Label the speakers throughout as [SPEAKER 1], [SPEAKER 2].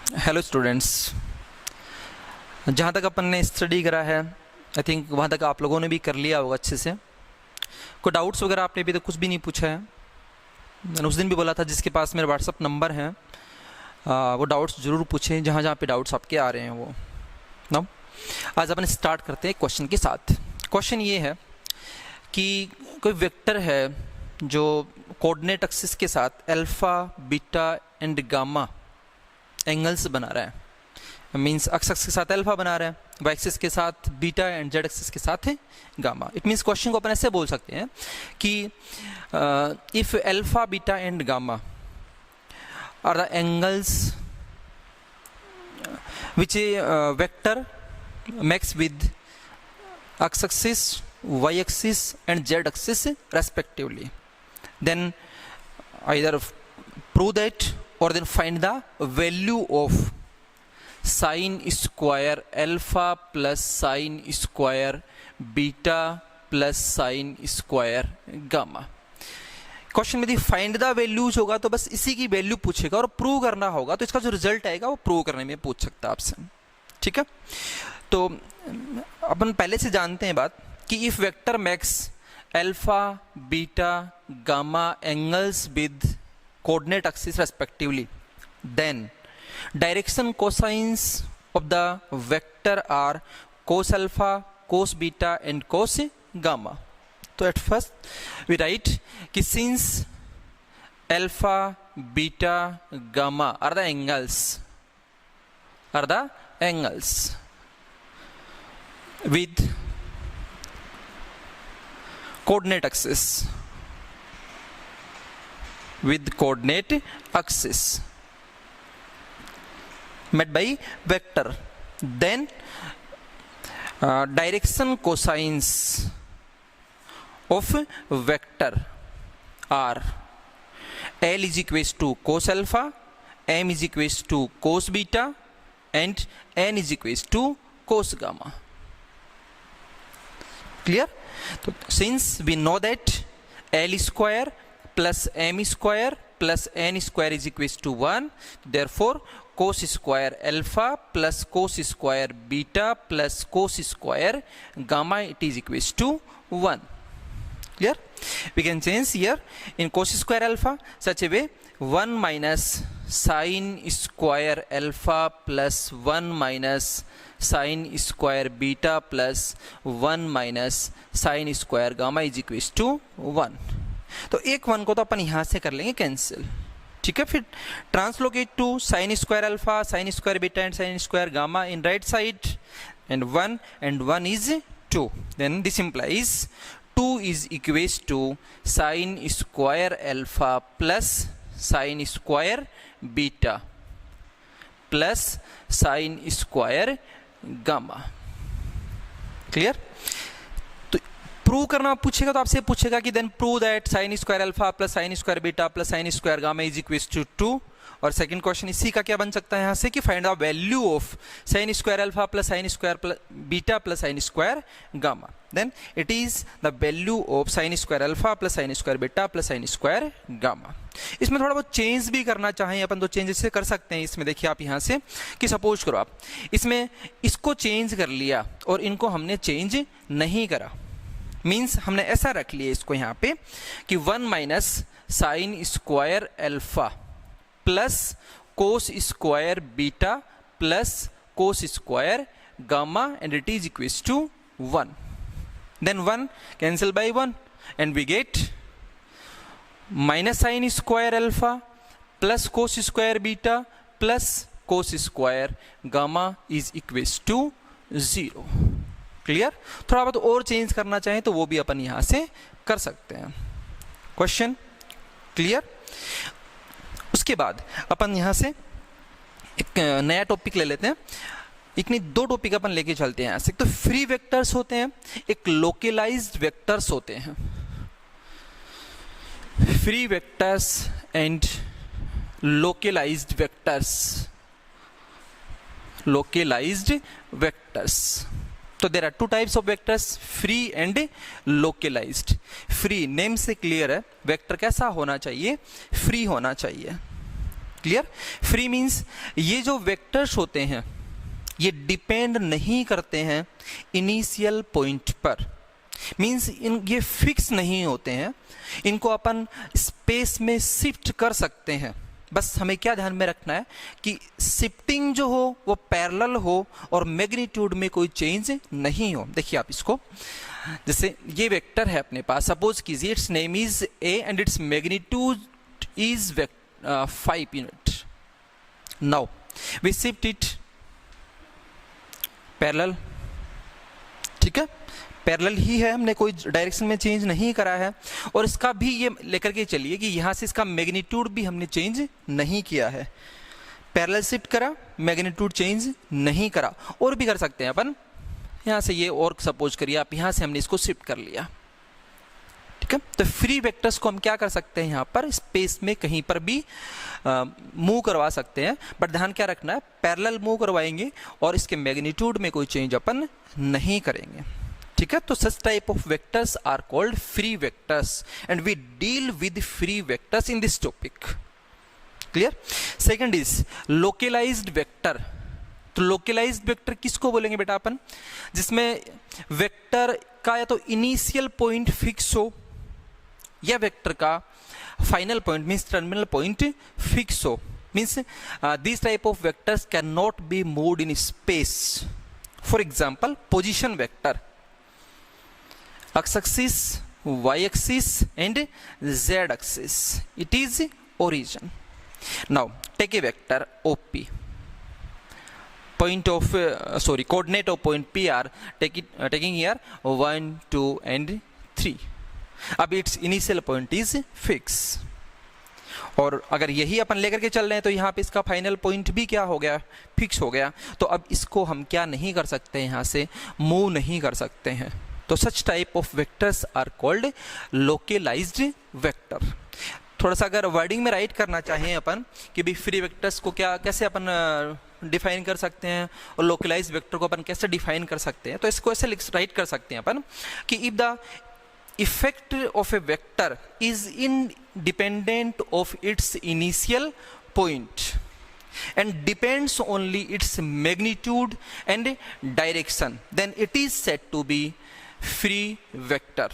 [SPEAKER 1] Hello students, जहाँ तक अपन ने स्टडी करा है आई थिंक वहाँ तक आप लोगों ने भी कर लिया होगा अच्छे से। कोई डाउट्स वगैरह आपने अभी तक कुछ भी नहीं पूछा है। मैंने उस दिन भी बोला था जिसके पास मेरा व्हाट्सअप नंबर है वो डाउट्स ज़रूर पूछें, जहाँ जहाँ पे डाउट्स आपके आ रहे हैं वो ना। आज अपन स्टार्ट करते हैं क्वेश्चन के साथ। क्वेश्चन ये है कि कोई वेक्टर है जो कोऑर्डिनेट एक्सिस के साथ alpha, beta and gamma angles बना रहा है। मीन्स एक्स एक्सिस के साथ अल्फा बना रहा है, वाई एक्सिस के साथ बीटा एंड जेड एक्सिस के साथ है गामा। इट मीन्स क्वेश्चन को अपन ऐसे बोल सकते हैं कि if alpha, beta and gamma are the angles which vector makes with x axis, y axis and z axis respectively, then either prove that or then find the value of sin square alpha plus sin square beta plus sin square gamma। Question में find the values होगा तो बस इसी की value पूछेगा, और prove करना होगा तो इसका जो रिजल्ट आएगा वो प्रूव करने में पूछ सकता है आपसे। ठीक है, तो अपन पहले से जानते हैं बात कि if vector max alpha, beta, gamma angles with coordinate axis respectively, then direction cosines of the vector are cos alpha, cos beta and cos gamma। तो at first we write कि since alpha, beta, gamma are the angles with coordinate axis met by vector, then direction cosines of vector are L is equals to cos alpha, M is equals to cos beta and N is equals to cos gamma। Clear? तो since we know that L square plus M square plus N square is equals to 1, therefore cos square alpha plus cos square beta plus cos square gamma it is equals to 1। Clear? We can change here in cos square alpha such a way 1 minus sin square alpha plus 1 minus sin square beta plus 1 minus sin square gamma is equals to 1। तो एक 1 को तो अपन यहाँ से कर लेंगे cancel. ठीक है, फिर translocate to sin square alpha, sin square beta and sin square gamma in right side, and 1 is 2, then this implies 2 is equals to sin square alpha plus sin square beta plus sin square gamma। Clear? तो prove करना पूछेगा तो आपसे पूछेगा कि then prove that sin square alpha plus sin square beta plus sin square gamma is equals to 2। और second question इसी का क्या बन सकता है यहाँ से कि find the value of sin square alpha plus sin square beta plus sin square gamma, then it is the value of sin square alpha plus sin square beta plus sin square gamma. इसमें थोड़ा बहुत change भी करना चाहें अपन तो changes से कर सकते हैं। इसमें देखिए आप यहाँ से कि सपोज करो आप इसमें इसको चेंज कर लिया और इनको हमने चेंज नहीं करा, मीन्स हमने ऐसा रख लिया इसको यहाँ पे कि 1 minus sine square alpha plus cos square beta plus cos square gamma and it is equals to 1, then 1 cancel by 1 and we get minus sin square alpha plus cos square beta plus cos square gamma is equals to 0। Clear? थोड़ा बहुत और change करना चाहें तो वो भी अपन यहां से कर सकते हैं। Question clear? उसके बाद अपन यहां से एक नया टॉपिक ले लेते हैं। एक नहीं दो टॉपिक अपन लेके चलते हैं। ऐसे तो फ्री वेक्टर्स होते हैं, एक लोकलाइज्ड वेक्टर्स होते हैं। Free vectors and localised vectors. Localised vectors, तो there are two types of vectors, free and localised. Free name से क्लियर है, वेक्टर कैसा होना चाहिए? फ्री होना चाहिए। क्लियर? फ्री मीन्स ये जो वेक्टर्स होते हैं ये डिपेंड नहीं करते हैं इनिशियल पॉइंट पर, मीन्स ये फिक्स नहीं होते हैं, इनको अपन स्पेस में शिफ्ट कर सकते हैं। बस हमें क्या ध्यान में रखना है कि शिफ्टिंग जो हो वो पैरेलल हो और मैग्नीट्यूड में कोई चेंज नहीं हो। देखिए आप इसको, जैसे ये वेक्टर है अपने पास, सपोज कीजिए its name is A and its magnitude is 5 unit. Now we shift it parallel, ठीक है, पैरेलल ही है, हमने कोई डायरेक्शन में चेंज नहीं करा है। और इसका भी ये लेकर के चलिए कि यहाँ से इसका मैग्नीट्यूड भी हमने चेंज नहीं किया है, पैरेलल शिफ्ट करा, मैग्नीट्यूड चेंज नहीं करा। और भी कर सकते हैं अपन, यहाँ से ये और सपोज करिए आप, यहाँ से हमने इसको शिफ्ट कर लिया, ठीक है। तो फ्री वेक्टर्स को हम क्या कर सकते हैं, यहाँ पर स्पेस में कहीं पर भी मूव करवा सकते हैं, बट ध्यान क्या रखना है, पैरेलल मूव करवाएंगे और इसके मैग्नीट्यूड में कोई चेंज अपन नहीं करेंगे, ठीक है। तो such type of vectors are called free vectors and we deal with free vectors in this topic, clear. Second is localised vector. तो लोकलाइज्ड वेक्टर किसको बोलेंगे बेटा अपन, जिसमें वेक्टर का या तो इनिशियल पॉइंट फिक्स हो या वेक्टर का final point means terminal point fix हो, means this type of vectors can not be moved in space. For example position vector, x axis, y axis and z axis, it is origin. Now take a vector OP, point of coordinate of point P are taking here 1 2 and 3. अब its initial point is fix, और अगर यही अपन लेकर के चल रहे हैं तो यहाँ पे इसका फाइनल पॉइंट भी क्या हो गया, फिक्स हो गया। तो अब इसको हम क्या नहीं कर सकते, यहाँ से मूव नहीं कर सकते हैं। तो such type of vectors are called localised vector. थोड़ा सा अगर वर्डिंग में राइट करना चाहें अपन कि भी फ्री वेक्टर्स को क्या कैसे अपन डिफाइन कर सकते हैं और लोकलाइज्ड वेक्टर को अपन कैसे डिफाइन कर सकते हैं, तो इसको ऐसे राइट कर सकते हैं अपन कि if the effect of A vector is independent of its initial point and depends only its magnitude and direction, then it is said to be free vector,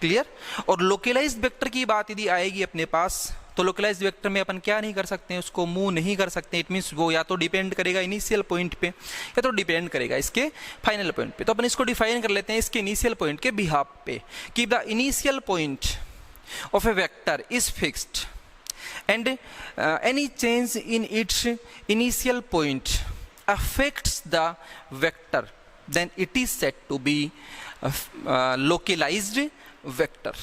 [SPEAKER 1] clear। और localized vector की बात यदि आएगी अपने पास, तो localized vector में अपन क्या नहीं कर सकते हैं, उसको मूव नहीं कर सकते। इट मीन्स वो या तो डिपेंड करेगा इनिशियल पॉइंट पे या तो डिपेंड करेगा इसके फाइनल पॉइंट पे। तो अपन इसको डिफाइन कर लेते हैं इसके इनिशियल पॉइंट के बिहाफ पे कि the initial point of A vector is fixed and any change in its initial point affects the vector, then it is said to be localized vector,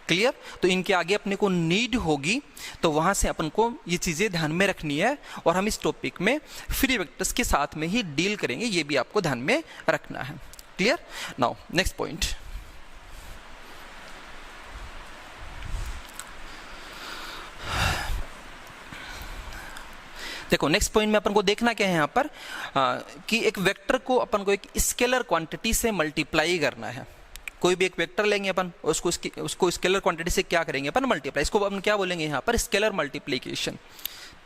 [SPEAKER 1] clear. तो इनके आगे अपने को नीड होगी तो वहां से अपन को ये चीजें ध्यान में रखनी है, और हम इस टॉपिक में फ्री वेक्टर्स के साथ में ही डील करेंगे, ये भी आपको ध्यान में रखना है, क्लियर। नाउ नेक्स्ट पॉइंट, देखो नेक्स्ट पॉइंट में अपन को देखना क्या है यहाँ पर कि एक वेक्टर को अपन को एक स्केलर क्वांटिटी से मल्टीप्लाई करना है। कोई भी एक वेक्टर लेंगे अपन, उसको स्केलर क्वांटिटी से क्या करेंगे अपन, मल्टीप्लाई। इसको अपन क्या बोलेंगे यहाँ पर, स्केलर मल्टीप्लीकेशन,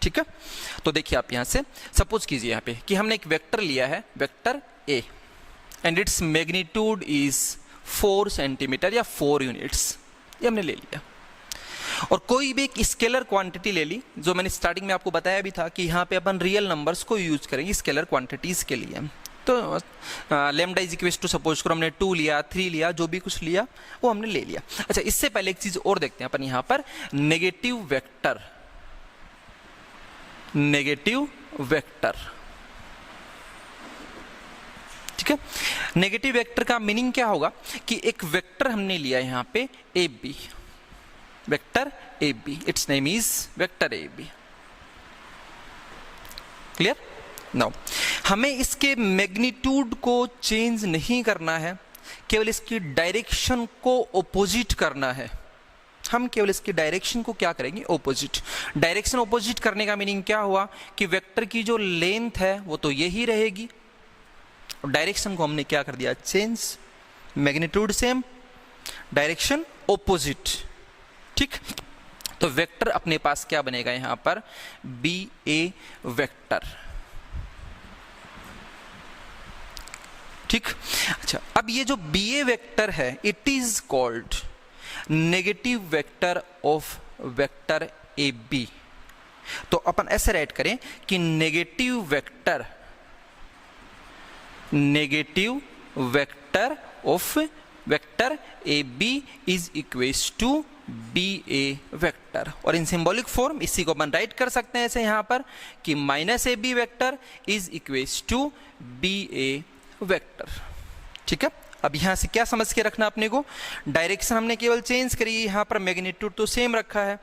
[SPEAKER 1] ठीक है। तो देखिए आप यहाँ से सपोज कीजिए यहाँ पे कि हमने एक वेक्टर लिया है, vector A, and its magnitude is 4 centimetre या 4 यूनिट्स, ये हमने ले लिया। और कोई भी एक स्केलर क्वांटिटी ले ली, जो मैंने स्टार्टिंग में आपको बताया भी था कि यहाँ पे अपन रियल नंबर्स को यूज करेंगे स्केलर क्वांटिटीज के लिए। तो lambda is equal to suppose करो हमने 2 लिया, 3 लिया, जो भी कुछ लिया वो हमने ले लिया। अच्छा, इससे पहले एक चीज और देखते हैं अपन यहाँ पर, नेगेटिव वेक्टर, नेगेटिव वेक्टर, ठीक है। नेगेटिव वेक्टर का मीनिंग क्या होगा कि एक वेक्टर हमने लिया यहाँ पे A B, vector A B, its name is vector A B, clear. Now हमें इसके मैग्नीट्यूड को चेंज नहीं करना है, केवल इसकी डायरेक्शन को ऑपोजिट करना है। हम केवल इसकी डायरेक्शन को क्या करेंगे, ऑपोजिट। डायरेक्शन ऑपोजिट करने का मीनिंग क्या हुआ कि वेक्टर की जो लेंथ है वो तो यही रहेगी, डायरेक्शन को हमने क्या कर दिया, change, magnitude same, direction opposite, ठीक। तो वेक्टर अपने पास क्या बनेगा यहाँ पर, बी ए वेक्टर। ठीक, अच्छा अब ये जो बी ए वेक्टर है it is called negative vector of vector A B. तो अपन ऐसे राइट करें कि negative vector of vector A B is equals to B A vector. और इन सिंबॉलिक फॉर्म इसी को अपन राइट कर सकते हैं ऐसे यहां पर कि minus A B vector is equals to B A vector. ठीक है, अब यहां से क्या समझ के रखना अपने को, डायरेक्शन हमने केवल चेंज करी है, यहां पर मैग्नीट्यूड तो सेम रखा है।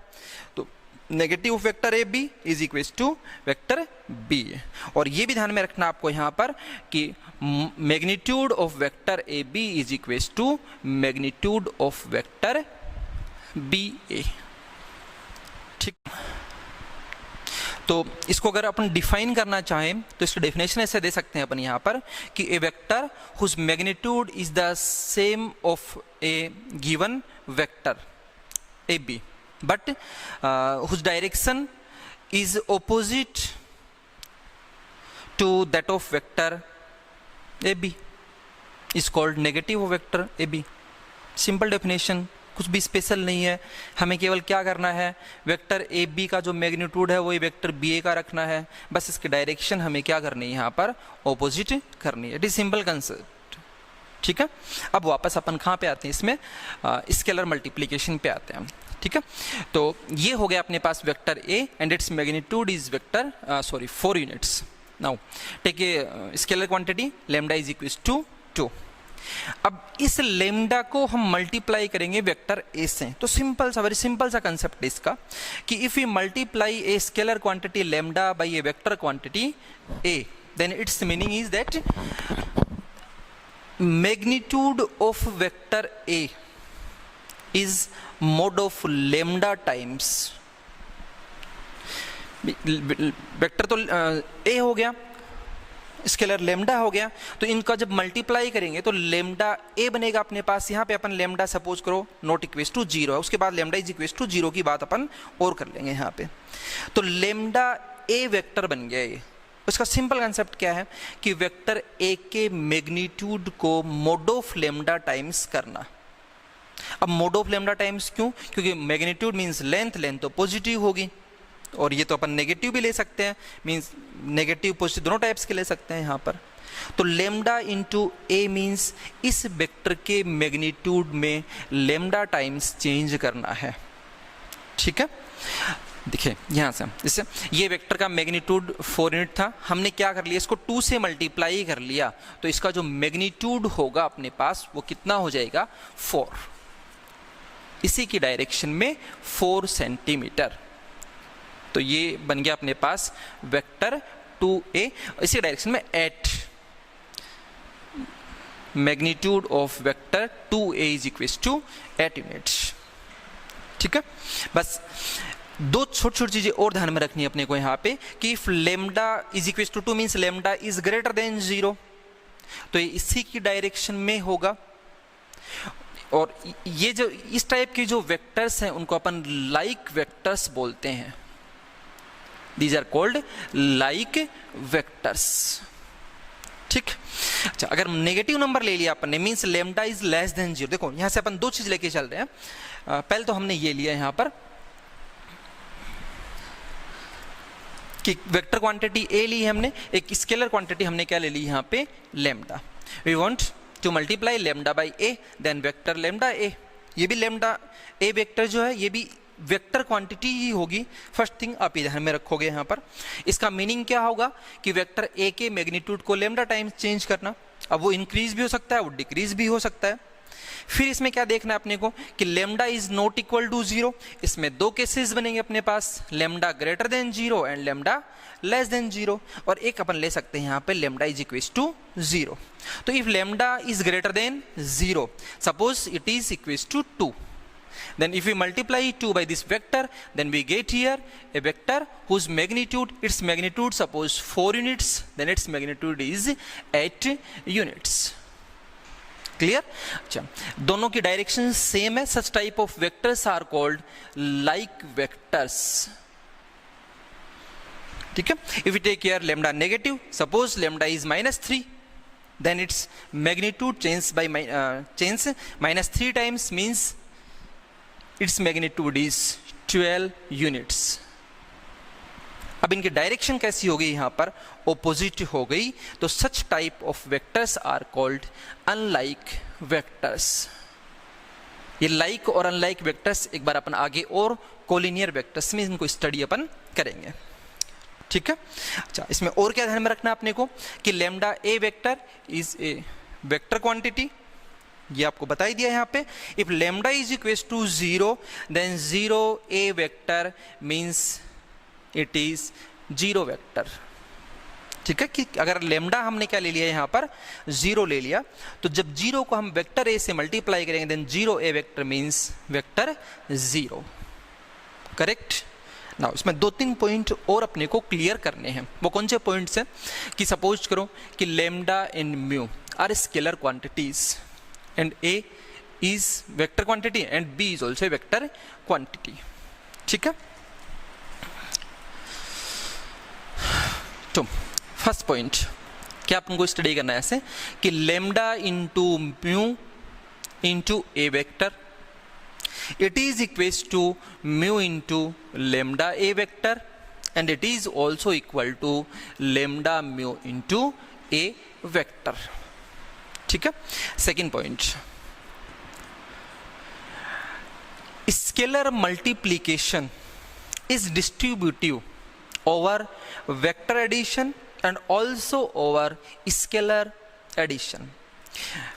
[SPEAKER 1] तो negative vector A B is equals to vector B. और ये भी ध्यान में रखना आपको यहां पर कि magnitude of vector A B is equals to magnitude of vector B A. ठीक, तो इसको अगर अपन डिफाइन करना चाहें तो इसकी डेफिनेशन ऐसे दे सकते हैं अपन यहाँ पर कि a vector whose magnitude is the same of a given vector A B but whose direction is opposite to that of vector A B is called negative vector A B. Simple definition, कुछ भी special नहीं है, हमें केवल क्या करना है, vector A B का जो मैग्नीट्यूड है वही वेक्टर बी ए का रखना है, बस इसकी डायरेक्शन हमें क्या करनी है यहाँ पर ऑपोजिट करनी है। It is simple concept. ठीक है, अब वापस अपन कहाँ पे आते हैं, इसमें स्केलर मल्टीप्लीकेशन पे आते हैं। ठीक है, तो ये हो गया अपने पास vector A and its magnitude is vector 4 units. Now take a scalar quantity lambda is equal to 2। अब इस लेमडा को हम मल्टीप्लाई करेंगे वेक्टर ए से। तो सिंपल सा, वेरी सिंपल सा कंसेप्ट है इसका कि if you multiply a scalar quantity lambda by a vector quantity A then its meaning is that magnitude of vector A is mod of lambda times vector. तो A हो गया, scalar lambda हो गया, तो इनका जब मल्टीप्लाई करेंगे तो लेमडा ए बनेगा अपने पास। यहाँ पे अपन लेमडा सपोज करो नॉट इक्वेस टू 0 है, उसके बाद लेमडा इज इक्वेस टू 0 की बात अपन और कर लेंगे यहाँ पे। तो लेमडा ए वेक्टर बन गया ये। उसका सिंपल कंसेप्ट क्या है कि वेक्टर ए के मैग्नीट्यूड को मोड ऑफ लेमडा टाइम्स करना। अब मोड ऑफ लेमडा टाइम्स क्यों, क्योंकि मैग्नीट्यूड मीन्स लेंथ, लेंथ तो पॉजिटिव होगी और ये तो अपन नेगेटिव भी ले सकते हैं, मीन्स नेगेटिव पॉजिटिव दोनों टाइप्स के ले सकते हैं यहाँ पर। तो लेमडा इंटू ए मीन्स इस वेक्टर के मैग्नीट्यूड में लेमडा टाइम्स चेंज करना है। ठीक है, देखिए यहाँ से इससे ये वेक्टर का मैग्नीट्यूड 4 यूनिट था, हमने क्या कर लिया, इसको 2 से मल्टीप्लाई कर लिया, तो इसका जो मैग्नीट्यूड होगा अपने पास वो कितना हो जाएगा 4। इसी की डायरेक्शन में 4 सेंटीमीटर। तो ये बन गया अपने पास वेक्टर 2a, इसी डायरेक्शन में 8। Magnitude of vector 2a is equal to 8 units. ठीक है, बस 2 छोटी छोटी चीजें और ध्यान में रखनी है अपने को यहाँ पे कि if lambda is equal to 2 means lambda is greater than 0, तो ये इसी की डायरेक्शन में होगा। और ये जो इस टाइप के जो वेक्टर्स हैं उनको अपन लाइक वेक्टर्स बोलते हैं। These are called like vectors। ठीक, अच्छा अगर नेगेटिव नंबर ले लिया अपन ने means lambda is less than 0। देखो यहां से अपन 2 चीज लेके चल रहे हैं। पहले तो हमने ये लिया यहां पर कि वेक्टर क्वांटिटी ए ली है हमने, एक स्केलर क्वांटिटी हमने क्या ले ली यहाँ पे lambda. We want to multiply lambda by A then vector lambda A. ये भी लेमडा ए वेक्टर जो है ये भी वेक्टर क्वांटिटी ही होगी। फर्स्ट थिंग आप ये ध्यान में रखोगे यहाँ पर। इसका मीनिंग क्या होगा कि वेक्टर ए के मैग्नीट्यूड को लेमडा टाइम्स चेंज करना। अब वो इंक्रीज भी हो सकता है, वो डिक्रीज भी हो सकता है। फिर इसमें क्या देखना है अपने को कि lambda is not equal to 0। इसमें 2 केसेस बनेंगे अपने पास, lambda greater than 0 and lambda less than 0। और एक अपन ले सकते हैं यहाँ पे लेमडा इज इक्वल टू 0। तो if lambda is greater than 0, suppose it is equal to 2, then if we multiply 2 by this vector, then we get here a vector whose magnitude, its magnitude suppose 4 units, then its magnitude is 8 units। क्लियर? अच्छा, दोनों की direction same है, such type of vectors are called like vectors. ठीक है. If you take care lambda negative, suppose lambda is -3, then its magnitude change by -3 times means its magnitude is 12 units. अब इनकी direction कैसी हो गई, यहां पर ऑपोजिट हो गई, तो such type of vectors are called unlike vectors. ये लाइक और अनलाइक वेक्टर्स एक बार अपन आगे और कोलिनियर वेक्टर्स में इनको स्टडी अपन करेंगे. ठीक है. अच्छा, इसमें और क्या ध्यान में रखना है अपने को कि lambda A vector is a vector quantity, ये आपको बता ही दिया यहाँ पे. If lambda is equal to 0 then 0 A vector means it is 0 vector. ठीक है. कि अगर लैम्डा हमने क्या ले लिया यहाँ पर 0 ले लिया, तो जब 0 को हम वेक्टर ए से मल्टीप्लाई करेंगे then 0 A vector means vector 0. Correct. Now इसमें 2-3 पॉइंट और अपने को क्लियर करने हैं. वो कौन से पॉइंट्स हैं कि सपोज करो कि lambda and mu are scalar quantities and A is vector quantity and B is also vector quantity. ठीक है. तो फर्स्ट पॉइंट क्या अपन स्टडी करना है ऐसे कि lambda into mu into A vector, it is equals to mu into lambda a vector and it is also equal to lambda mu into a vector. ठीक है. Second point, scalar multiplication is distributive over vector addition and also over scalar addition.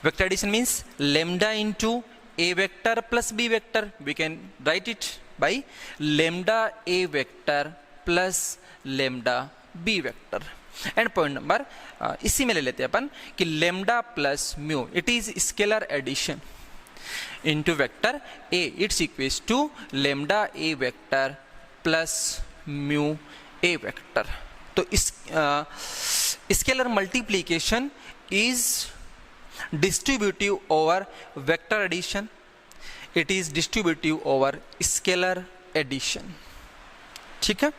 [SPEAKER 1] Vector addition means lambda into a vector plus b vector, we can write it by lambda a vector plus lambda b vector. And point number इसी में ले लेते हैं अपन कि lambda plus mu, it is scalar addition into vector a, it's equals to lambda a vector plus mu a vector. तो इस scalar multiplication is distributive over vector addition, it is distributive over scalar addition. ठीक है.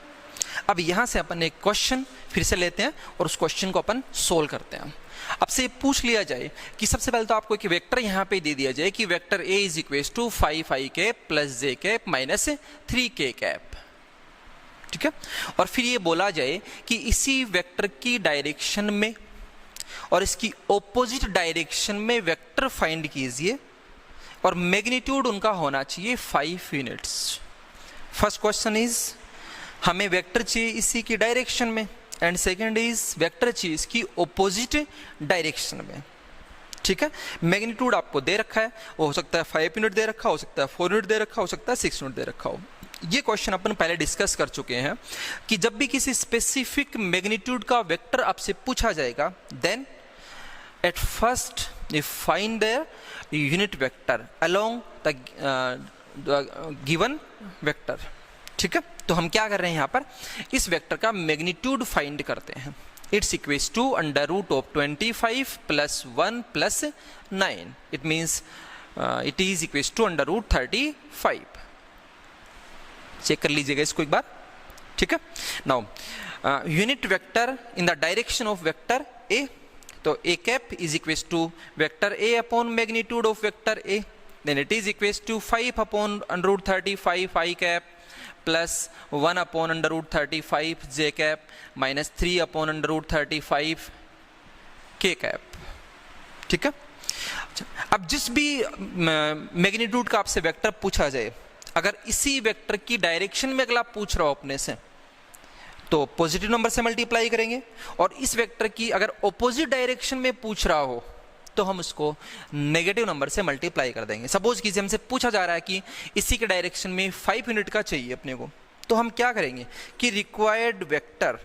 [SPEAKER 1] अब यहां से अपन एक question फिर से लेते हैं और उस क्वेश्चन को अपन सोल्व करते हैं. अब से पूछ लिया जाए कि सबसे पहले तो आपको एक वेक्टर यहां पे दे दिया जाए कि vector a is equal to 5i cap plus j cap minus 3k cap. ठीक है. और फिर ये बोला जाए कि इसी वेक्टर की डायरेक्शन में और इसकी ऑपोजिट डायरेक्शन में वेक्टर फाइंड कीजिए और मैग्नीट्यूड उनका होना चाहिए 5 यूनिट्स. फर्स्ट क्वेश्चन इज हमें वेक्टर चाहिए इसी की डायरेक्शन में एंड सेकंड इज वेक्टर चाहिए इसकी ऑपोजिट डायरेक्शन में. ठीक है. मैग्नीट्यूड आपको दे रखा है, वो हो सकता है 5 यूनिट दे रखा, हो सकता है 4 यूनिट दे रखा, हो सकता है 6 यूनिट दे रखा हो. ये क्वेश्चन अपन पहले डिस्कस कर चुके हैं कि जब भी किसी स्पेसिफिक मैग्नीट्यूड का वेक्टर आपसे पूछा जाएगा then at first you find the unit vector along the given vector. ठीक है. तो हम क्या कर रहे हैं यहाँ पर इस वेक्टर का मैग्नीट्यूड फाइंड करते हैं. It's equals to under root of 25 plus 1 plus 9, it means it is equals to under root 35. Check कर लीजिएगा इसको एक बार. ठीक है. Now unit vector in the direction of vector A, तो a cap is equals to vector a upon magnitude of vector a, then it is equals to 5 upon under root 35 i cap plus 1 upon under root 35 j cap minus 3 upon under root 35 k cap. ठीक है. अब जिस भी magnitude का आपसे vector पूछा जाए, अगर इसी वेक्टर की डायरेक्शन में अगला पूछ रहा हो अपने से तो पॉजिटिव नंबर से मल्टीप्लाई करेंगे, और इस वेक्टर की अगर ऑपोजिट डायरेक्शन में पूछ रहा हो तो हम उसको नेगेटिव नंबर से मल्टीप्लाई कर देंगे. सपोज किसी हमसे पूछा जा रहा है कि इसी के डायरेक्शन में 5 यूनिट का चाहिए अपने को, तो हम क्या करेंगे कि रिक्वायर्ड वेक्टर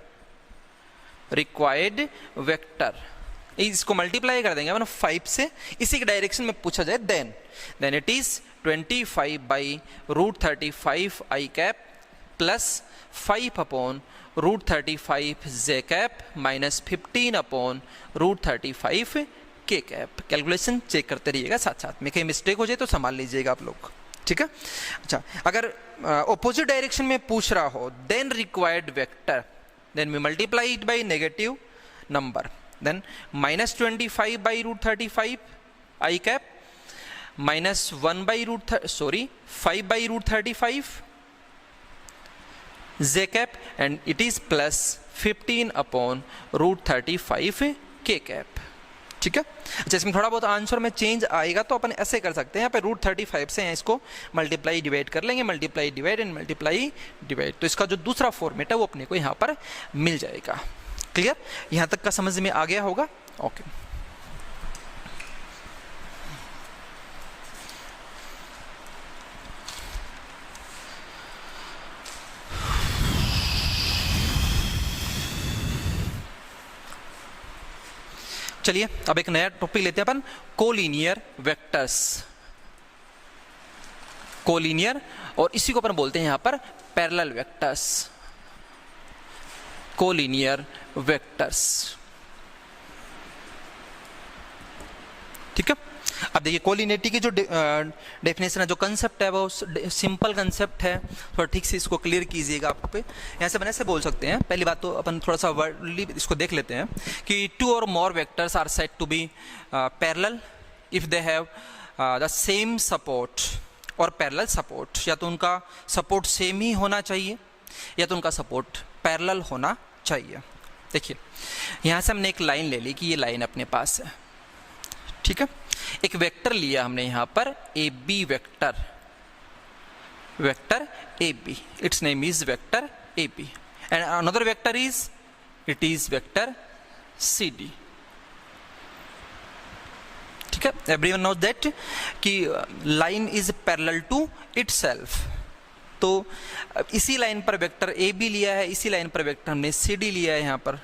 [SPEAKER 1] इसको मल्टीप्लाई कर देंगे मतलब 5 से, इसी के डायरेक्शन में पूछा जाए then it is 25 by root 35 i cap plus 5 upon root 35 j cap minus 15 upon root 35 k cap. Calculation check करते रहिएगा साथ साथ में, कहीं मिस्टेक हो जाए तो संभाल लीजिएगा आप लोग, ठीक है। अच्छा, अगर ऑपोजिट डायरेक्शन में पूछ रहा हो, then required vector, then we multiply it by negative number, then -25 by √35 i cap, -1 by √5 by √35 j cap, and it is +15 upon √35 k cap, ठीक है। अच्छा, इसमें थोड़ा बहुत आंसर में चेंज आएगा तो अपन ऐसे कर सकते हैं, यहाँ पे √35 से इसको मल्टीप्लाई डिवाइड कर लेंगे, multiply divide and multiply divide, तो इसका जो दूसरा फॉर्मेट है वो अपने को यहाँ पर मिल जाएगा। क्लियर, यहाँ तक का समझ में आ गया होगा? ओके। चलिए अब एक नया टॉपिक लेते हैं अपन, कोलिनियर वेक्टर्स। कोलिनियर, और इसी को अपन बोलते हैं यहां पर पैरेलल वेक्टर्स, कोलिनियर वेक्टर्स, ठीक है। अब देखिए कोलिनियरिटी की जो डेफिनेशन है, जो कंसेप्ट है, वो सिंपल कंसेप्ट है, थोड़ा ठीक से इसको क्लियर कीजिएगा। आप पे यहाँ से अपन ऐसे बोल सकते हैं, पहली बात तो अपन थोड़ा सा वर्डली इसको देख लेते हैं कि 2 और more vectors are said to be parallel if they have the same support और पैरेलल सपोर्ट, या तो उनका सपोर्ट सेम ही होना चाहिए या तो उनका सपोर्ट पैरेलल होना चाहिए। देखिए यहाँ से हमने एक लाइन ले ली कि ये लाइन अपने पास है, ठीक है। एक वेक्टर लिया हमने यहां पर A B vector, vector A B, its name is vector A B, and another vector is, it is vector C D, ठीक है। एवरीवन नोज दैट कि line is parallel to itself, तो इसी लाइन पर वेक्टर ए बी लिया है, इसी line पर वेक्टर हमने सी डी लिया है यहाँ पर,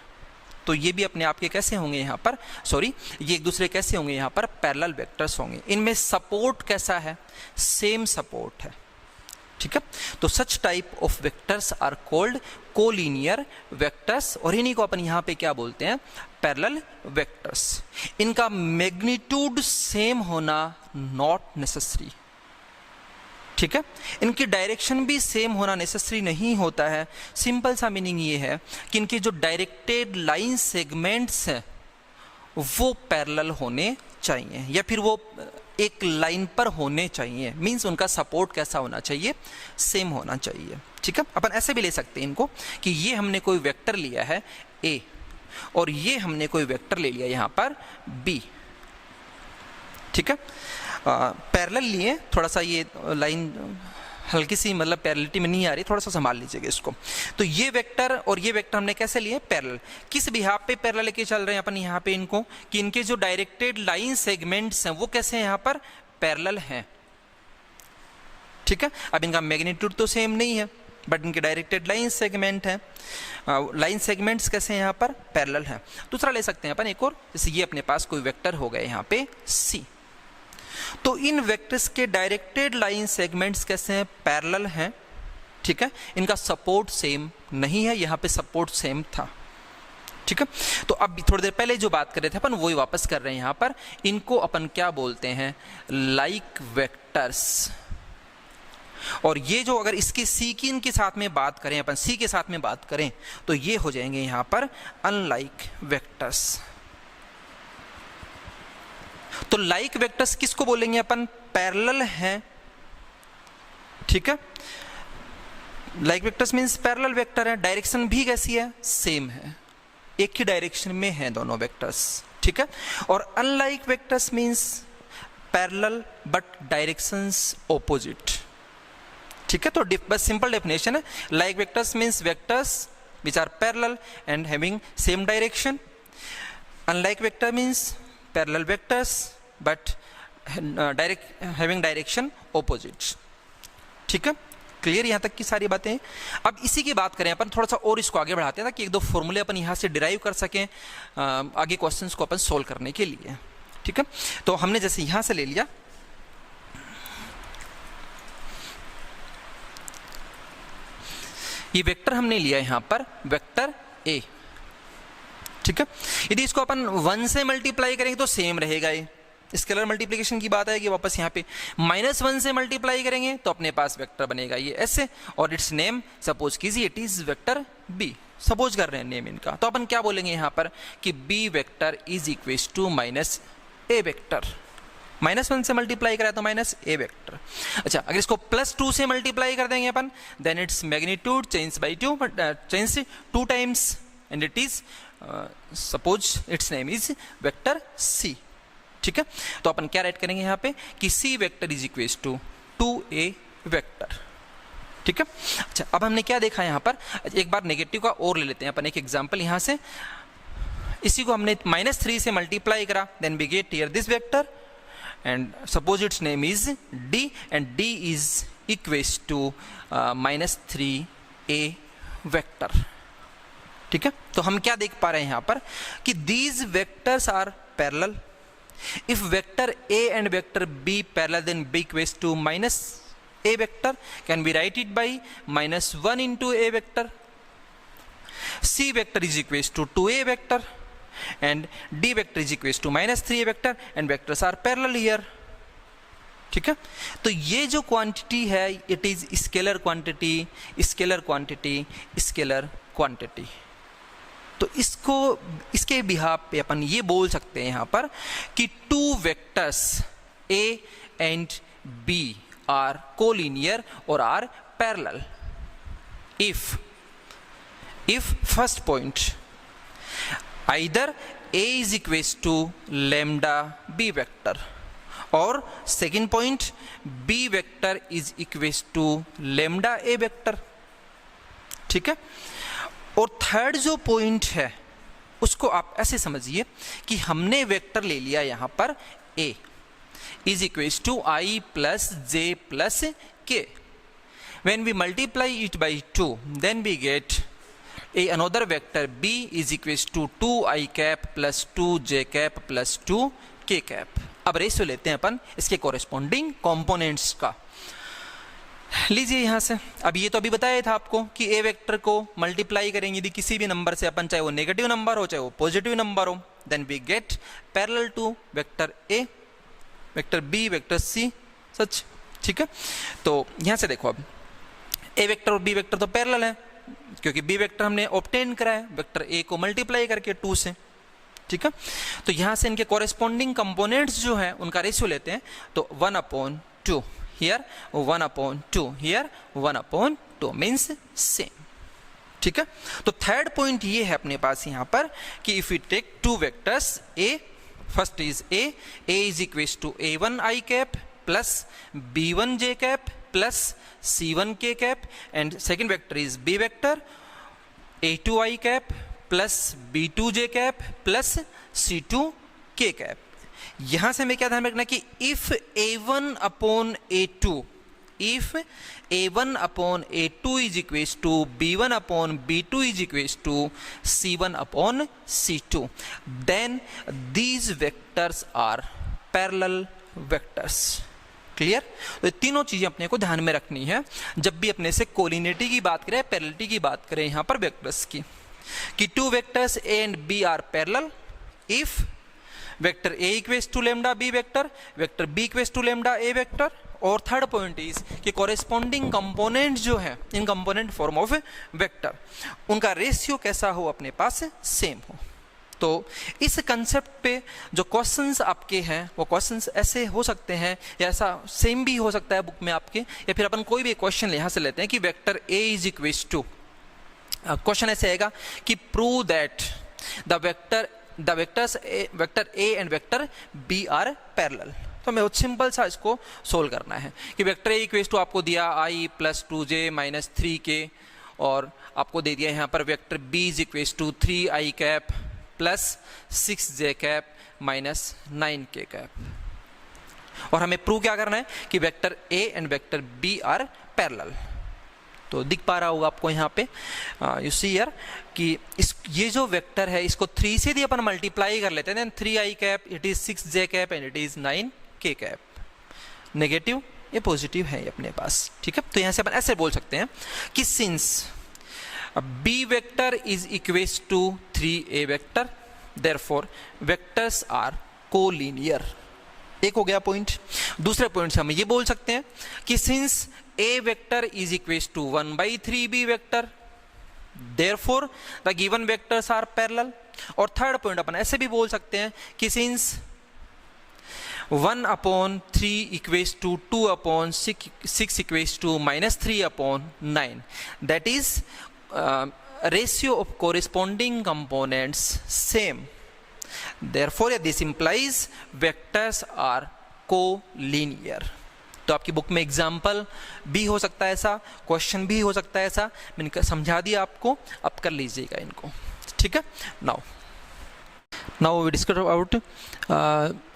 [SPEAKER 1] तो ये भी अपने आप के कैसे होंगे यहाँ पर, सॉरी ये एक दूसरे कैसे होंगे यहाँ पर, पैरेलल वेक्टर्स होंगे। इनमें सपोर्ट कैसा है, सेम सपोर्ट है, ठीक है। तो such type of vectors are called collinear vectors, और इन्हीं को अपन यहाँ पे क्या बोलते हैं, पैरेलल वेक्टर्स। इनका मैग्नीट्यूड सेम होना नॉट नेसेसरी, ठीक है। इनकी डायरेक्शन भी सेम होना नेसेसरी नहीं होता है। सिंपल सा मीनिंग ये है कि इनके जो डायरेक्टेड लाइन सेगमेंट्स हैं वो पैरेलल होने चाहिए, या फिर वो एक लाइन पर होने चाहिए, मींस उनका सपोर्ट कैसा होना चाहिए, सेम होना चाहिए, ठीक है। अपन ऐसे भी ले सकते हैं इनको कि ये हमने कोई वेक्टर लिया है ए और ये हमने कोई वेक्टर ले लिया यहाँ पर बी, ठीक है। पैरेलल लिए, थोड़ा सा ये लाइन हल्की सी मतलब पैरेललिटी में नहीं आ रही, थोड़ा सा संभाल लीजिएगा इसको। तो ये वेक्टर और ये वेक्टर हमने कैसे लिए, पैरेलल। किस बिहाफ पे पैरेलल लेके चल रहे हैं अपन यहाँ पे इनको, कि इनके जो डायरेक्टेड लाइन सेगमेंट्स हैं वो कैसे हैं यहाँ पर, पैरेलल हैं, ठीक है। अब इनका मैग्नीट्यूड तो सेम नहीं है, बट इनके डायरेक्टेड लाइन सेगमेंट है, लाइन सेगमेंट्स कैसे हैं यहाँ पर, पैरेलल है। दूसरा ले सकते हैं अपन एक और, जैसे ये अपने पास कोई वेक्टर हो गए यहाँ पे सी, तो इन वेक्टर्स के डायरेक्टेड लाइन सेगमेंट्स कैसे हैं, पैरेलल हैं, ठीक है। इनका सपोर्ट सेम नहीं है, यहाँ पे सपोर्ट सेम था, ठीक है। तो अब थोड़ी देर पहले जो बात कर रहे थे अपन वही वापस कर रहे हैं यहाँ पर। इनको अपन क्या बोलते हैं, लाइक वेक्टर्स। और ये जो अगर इसकी सी की इनके साथ में बात करें, अपन सी के साथ में बात करें, तो ये हो जाएंगे यहाँ पर अनलाइक वेक्टर्स। तो लाइक वेक्टर्स किसको बोलेंगे अपन, पैरेलल हैं, ठीक है। Like vectors means parallel vector है, डायरेक्शन भी कैसी है, सेम है, एक ही डायरेक्शन में है दोनों वेक्टर्स, ठीक है। और unlike vectors means parallel but directions opposite, ठीक है। तो बस सिंपल डेफिनेशन है, like vectors means vectors which are parallel and having same direction. Unlike vector means parallel vectors but having direction opposite, ठीक है। क्लियर यहाँ तक की सारी बातें। अब इसी की बात करें अपन, थोड़ा सा और इसको आगे बढ़ाते हैं ताकि एक दो फॉर्मूले अपन यहाँ से डिराइव कर सकें आगे क्वेश्चंस को अपन सोल्व करने के लिए, ठीक है। तो हमने जैसे यहाँ से ले लिया, ये वेक्टर हमने लिया यहाँ पर वेक्टर ए, ठीक है। यदि इसको अपन 1 से मल्टीप्लाई करेंगे तो सेम रहेगा, ये स्केलर मल्टीप्लिकेशन की बात आएगी वापस यहाँ पे। -1 से मल्टीप्लाई करेंगे तो अपने पास वेक्टर बनेगा ये ऐसे, और इट्स नेम सपोज कीजिए इट इज वेक्टर बी, सपोज कर रहे हैं नेम इनका। तो अपन क्या बोलेंगे यहाँ पर कि B vector is equal to minus A vector. -1 से मल्टीप्लाई करा तो माइनस ए वेक्टर। अच्छा, अगर इसको +2 से मल्टीप्लाई कर देंगे अपन, then its magnitude change by 2, change 2 times, and it is suppose its name is vector C. ठीक है, तो अपन क्या राइट करेंगे यहाँ पे कि C vector is equal to 2a vector. ठीक है। अच्छा, अब हमने क्या देखा यहाँ पर, एक बार नेगेटिव का और ले लेते हैं अपन एक एग्जांपल यहाँ से। इसी को हमने -3 से मल्टीप्लाई करा, then we get here this vector, and suppose its name is D, and D is equals to -3a vector। ठीक है, तो हम क्या देख पा रहे हैं यहाँ पर कि these vectors are parallel। if vector A and vector B parallel, then B equals to -a vector, can we write it by -1 into a vector। C vector is equals to 2a vector, and D vector is equals to -3a vector, and vectors are parallel here। ठीक है, तो ये जो quantity है it is scalar quantity, scalar quantity, scalar quantity. तो इसको इसके behalf पे अपन ये बोल सकते हैं यहाँ पर कि 2 vectors A and B are collinear और are parallel if first point either A is equals to lambda B vector, और second point B vector is equals to lambda A vector। ठीक है, और थर्ड जो पॉइंट है उसको आप ऐसे समझिए कि हमने वेक्टर ले लिया यहाँ पर A is equals to I plus J plus K। when we multiply it by 2, then we get another vector B is equals to 2i cap plus 2j cap plus 2k cap। अब ratio लेते हैं अपन इसके corresponding components का। लीजिए यहाँ से, अब ये तो अभी बताया था आपको कि ए वेक्टर को मल्टीप्लाई करेंगे यदि किसी भी नंबर से अपन, चाहे वो नेगेटिव नंबर हो चाहे वो पॉजिटिव नंबर हो, then we get parallel to vector A, vector B, vector C, such. ठीक है, तो यहाँ से देखो अब ए वेक्टर और बी वेक्टर तो पैरेलल है क्योंकि बी वेक्टर हमने ऑब्टेन करा है वेक्टर ए को मल्टीप्लाई करके 2 से। ठीक है, तो यहाँ से इनके कॉरेस्पॉन्डिंग कंपोनेंट्स जो है उनका रेशियो लेते हैं, तो 1/2 हियर, 1/2 हियर, 1/2 मीन्स सेम। ठीक है, तो थर्ड पॉइंट ये है अपने पास यहाँ पर कि if you take 2 vectors A, first is A is equals to a1i cap plus b1j cap plus c1k cap, and second vector is b vector a2i cap plus b2j cap plus c2k cap। यहां से हमें क्या ध्यान रखना कि if a1/a2, if a1/a2 is equals to b1/b2 is equals to c1/c2, then these vectors are parallel vectors। Clear, तो ये तीनों चीजें अपने को ध्यान में रखनी है जब भी अपने से कोलिनिटी की बात करें, पैरेललिटी की बात करें यहाँ पर वेक्टर्स की, कि 2 vectors A and B are parallel if vector A equals to lambda B vector, vector B equals to lambda A vector, और थर्ड पॉइंट इज कि कॉरेस्पॉन्डिंग कंपोनेंट जो है in component form of vector उनका ratio कैसा हो, अपने पास same हो। तो इस कंसेप्ट पे जो क्वेश्चंस आपके हैं वो क्वेश्चंस ऐसे हो सकते हैं या ऐसा सेम भी हो सकता है बुक में आपके, या फिर अपन कोई भी क्वेश्चन यहाँ से लेते हैं कि vector A is equals to, question ऐसे आएगा कि prove that the vectors vector A and vector B are parallel. तो हमें बहुत सिंपल सा इसको सोल्व करना है कि वेक्टर ए इक्वल्स टू आपको दिया i plus 2j minus 3k, और आपको दे दिया यहाँ पर vector B is equals to 3i cap plus 6j cap minus 9k cap, और हमें प्रूव क्या करना है कि vector A and vector B are parallel. तो दिख पा रहा होगा आपको यहाँ पे, यू सी हियर कि ये जो वेक्टर है इसको 3 से यदि अपन मल्टीप्लाई कर लेते हैं, then 3i cap it is 6j cap and it is 9k cap. Negative ये पॉजिटिव है अपने पास। ठीक है, तो यहाँ से अपन ऐसे बोल सकते हैं कि since B vector is equals to 3A vector, therefore vectors are collinear. एक हो गया पॉइंट। दूसरे पॉइंट से हम ये बोल सकते हैं कि since A vector is equals to 1/3B vector, therefore the given vectors are parallel. और थर्ड पॉइंट अपन ऐसे भी बोल सकते हैं कि since 1/3 equals to 2/6 equals to -3/9, that is ratio of corresponding components same. Therefore this implies vectors are collinear. तो आपकी book में एग्जाम्पल भी हो सकता है ऐसा, क्वेश्चन भी हो सकता है ऐसा, मैंने समझा दिया आपको, अब कर लीजिएगा इनको, ठीक है। Now we discuss about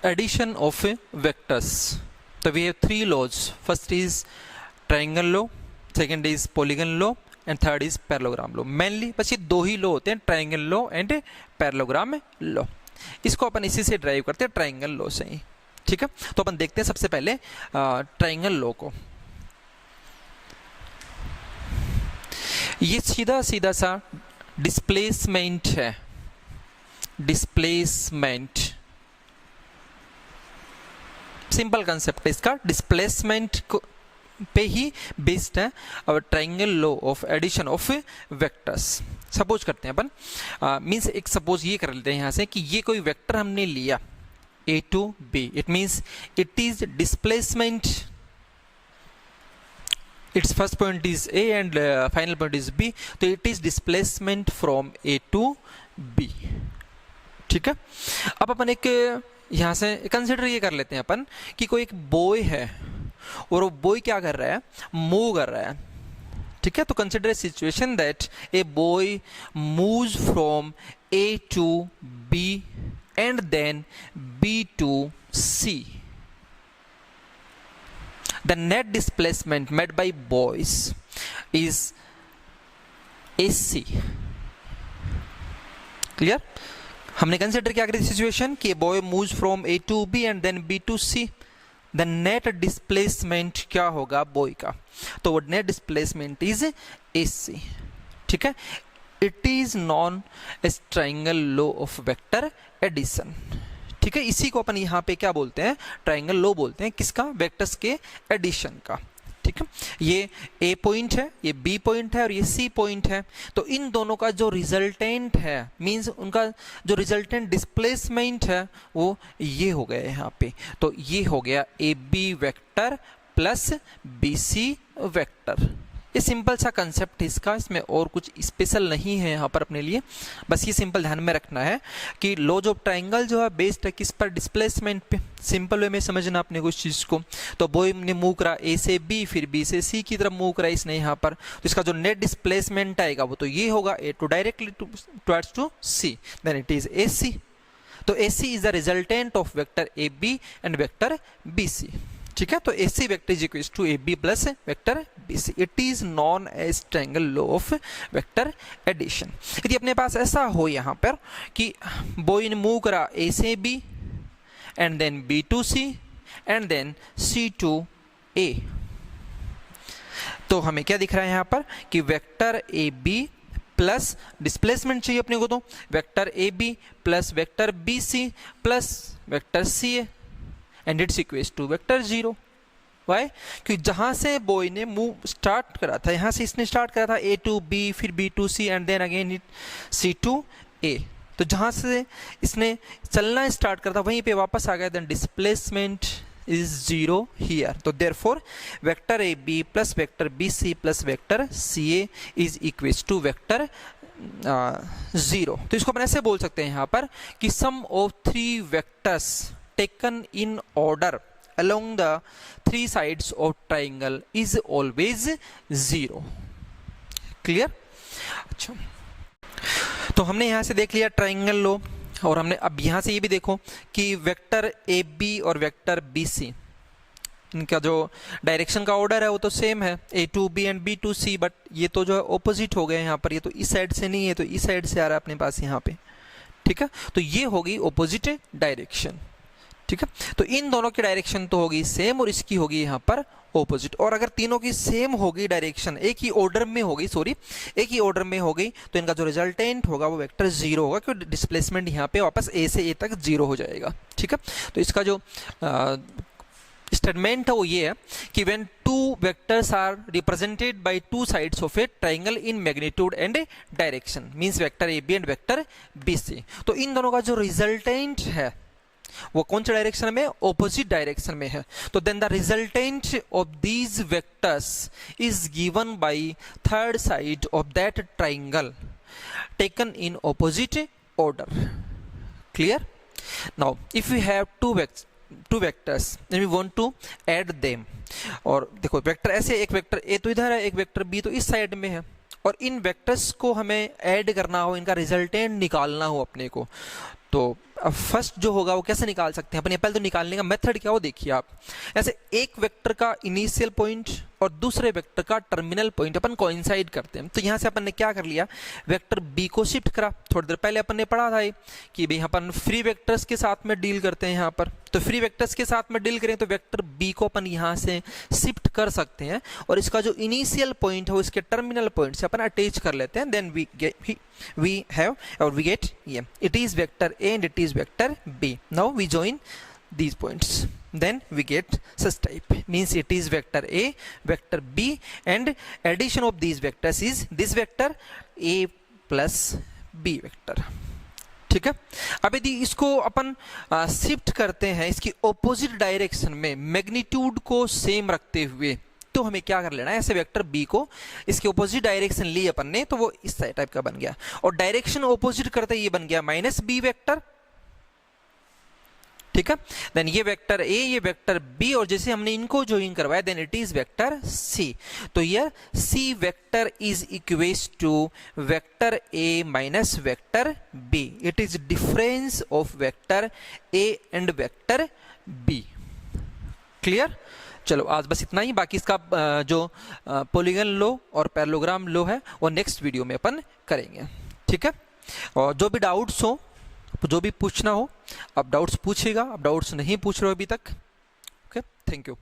[SPEAKER 1] addition of vectors. तो we have 3 laws, first is triangle law, second is polygon law and third is parallelogram law. Mainly बस ये 2 ही लॉ होते हैं, triangle law and parallelogram law. इसको अपन इसी से ड्राइव करते हैं, ट्रायंगल लॉ से ही, ठीक है। तो अपन देखते हैं सबसे पहले ट्रायंगल लॉ को। ये सीधा सीधा सा डिस्प्लेसमेंट है, डिस्प्लेसमेंट सिंपल कंसेप्ट है इसका, डिस्प्लेसमेंट पे ही बेस्ड है और triangle law of addition of vectors. Suppose करते हैं अपन, मींस एक सपोज ये कर लेते हैं यहां से कि ये कोई वेक्टर हमने लिया A to B, it means it is displacement, its first point is A and final point is B, तो it is displacement from A to B, ठीक है। अब अपन एक यहाँ से कंसिडर ये कर लेते हैं अपन कि कोई एक बॉय है और वो बॉय क्या कर रहा है, मूव कर रहा है, ठीक है। तो consider a situation that a boy moves from A to B and then B to C. The net displacement made by boys is AC. Clear? हमने कंसिडर क्या करी सिचुएशन कि boy moves from A to B and then B to C. The net displacement क्या होगा boy का, तो वो net displacement is AC, ठीक है। It is known as triangle law of vector addition, ठीक है। इसी को अपन यहाँ पे क्या बोलते हैं, ट्रायंगल लॉ बोलते हैं, किसका, वेक्टर्स के एडिशन का, ठीक है। ये A पॉइंट है, ये B पॉइंट है और ये C पॉइंट है। तो इन दोनों का जो रिजल्टेंट है, मींस उनका जो रिजल्टेंट डिस्प्लेसमेंट है वो ये हो गया यहाँ पे। तो ये हो गया AB vector plus BC vector. ये सिंपल सा कंसेप्ट है इसका, इसमें और कुछ स्पेशल नहीं है यहाँ पर अपने लिए, बस ये सिंपल ध्यान में रखना है कि लॉज ऑफ ट्रायंगल जो है बेस्ड है किस पर, डिस्प्लेसमेंट पे। सिंपल वे में समझना अपने को इस चीज़ को। तो बॉय ने मूव करा A से B, फिर B से C की तरफ मूव करा इसने यहाँ पर, तो इसका जो नेट डिस्प्लेसमेंट आएगा वो तो ये होगा, A to directly towards to C, then it is AC। तो AC is the resultant of vector AB and vector BC, ठीक है। तो AC vector is equal to AB plus vector BC। It is known as triangle law of vector addition. यदि अपने पास ऐसा हो यहाँ पर कि बॉय ने मूव करा A से B and then B to C and then C to A, तो हमें क्या दिख रहा है यहाँ पर कि वेक्टर AB प्लस डिस्प्लेसमेंट चाहिए अपने को, तो vector AB plus vector BC plus vector CA and it's equals to vector 0। Why? क्योंकि जहां से बॉय ने मूव स्टार्ट करा था, यहां से इसने स्टार्ट करा था A टू B, फिर B to C and then again it C to A। तो जहां से इसने चलना स्टार्ट करा था वहीं पे वापस आ गया, देन डिस्प्लेसमेंट इज 0 हियर। तो therefore vector AB plus vector BC plus vector CA is equals to vector 0। तो इसको अपन ऐसे बोल सकते हैं यहाँ पर कि sum of 3 vectors taken in order along the 3 sides of triangle is always 0। Clear? अच्छा, तो हमने यहां से देख लिया ट्रायंगल लॉ, और हमने अब यहां से ये भी देखो कि वेक्टर AB और वेक्टर BC, इनका जो डायरेक्शन का ऑर्डर है वो तो सेम है, A to B and B to C, but ये तो जो है ऑपोजिट हो गए यहाँ पर। ये तो इस साइड से नहीं है, तो इस साइड से आ रहा है अपने पास यहाँ पे, ठीक है। तो ये होगी ऑपोजिट डायरेक्शन, ठीक ठीक है, तो इन दोनों की डायरेक्शन तो होगी सेम और इसकी होगी यहाँ पर ऑपोजिट। और अगर तीनों की सेम होगी डायरेक्शन, एक ही ऑर्डर में होगी, एक ही ऑर्डर में होगी, तो इनका जो रिजल्टेंट होगा वो वेक्टर जीरो होगा, क्योंकि डिस्प्लेसमेंट यहाँ पे वापस ए से ए तक जीरो हो जाएगा। ठीक है, तो इसका जो स्टेटमेंट है वो ये है कि when two vectors are represented by two sides of a triangle in magnitude and direction, means vector A B and vector B C, तो इन दोनों का जो रिजल्टेंट है वो कौन से डायरेक्शन में, ऑपोजिट डायरेक्शन में है। तो then the resultant of these vectors is given by third side of that triangle taken in opposite order. Clear? Now if you have two vectors and we want to add them, और देखो vector ऐसे, एक vector A तो इधर है, एक vector B तो इस साइड में है, और इन वेक्टर्स को हमें ऐड करना हो, इनका रिजल्टेंट निकालना हो अपने को, तो अब फर्स्ट जो होगा वो कैसे निकाल सकते हैं अपने, पहले तो निकालने का मेथड क्या हो देखिए आप। ऐसे एक वेक्टर का इनिशियल पॉइंट और दूसरे वेक्टर का टर्मिनल पॉइंट अपन कोइंसाइड करते हैं, तो यहाँ से अपन ने क्या कर लिया, वेक्टर बी को शिफ्ट करा। थोड़ी देर पहले अपन ने पढ़ा था कि भाई अपन फ्री वेक्टर्स के साथ में डील करते हैं यहाँ पर, तो फ्री वेक्टर्स के साथ में डील करें तो वेक्टर बी को अपन यहाँ से शिफ्ट कर सकते हैं, और इसका जो इनिशियल पॉइंट है वो इसके टर्मिनल पॉइंट से अपन अटैच कर लेते हैं, then we have or we get it is vector A and it is vector B. Now we join these points, then we get such type, means it is vector A, vector B, and addition of these vectors is this vector A plus B vector. ठीक है, अब यदि इसको अपन shift करते हैं इसकी opposite direction में magnitude को सेम रखते हुए, तो हमें क्या कर लेना है, ऐसे वेक्टर बी को इसके ऑपोजिट डायरेक्शन ली अपन ने, तो वो इस टाइप का बन गया, और डायरेक्शन ऑपोजिट करते ये बन गया माइनस बी वेक्टर। ठीक है, देन ये वेक्टर ए, ये वेक्टर बी, और जैसे हमने इनको ज्वाइन करवाया then it is vector C. तो ये C vector is equals to vector A minus vector B, it is difference of vector A and vector B. Clear? चलो आज बस इतना ही, बाकी इसका जो पॉलीगन लो और पैरेललोग्राम लो है वो नेक्स्ट वीडियो में अपन करेंगे। ठीक है, और जो भी डाउट्स हो, जो भी पूछना हो आप डाउट्स पूछिएगा, आप डाउट्स नहीं पूछ रहे हो अभी तक। Okay, thank you.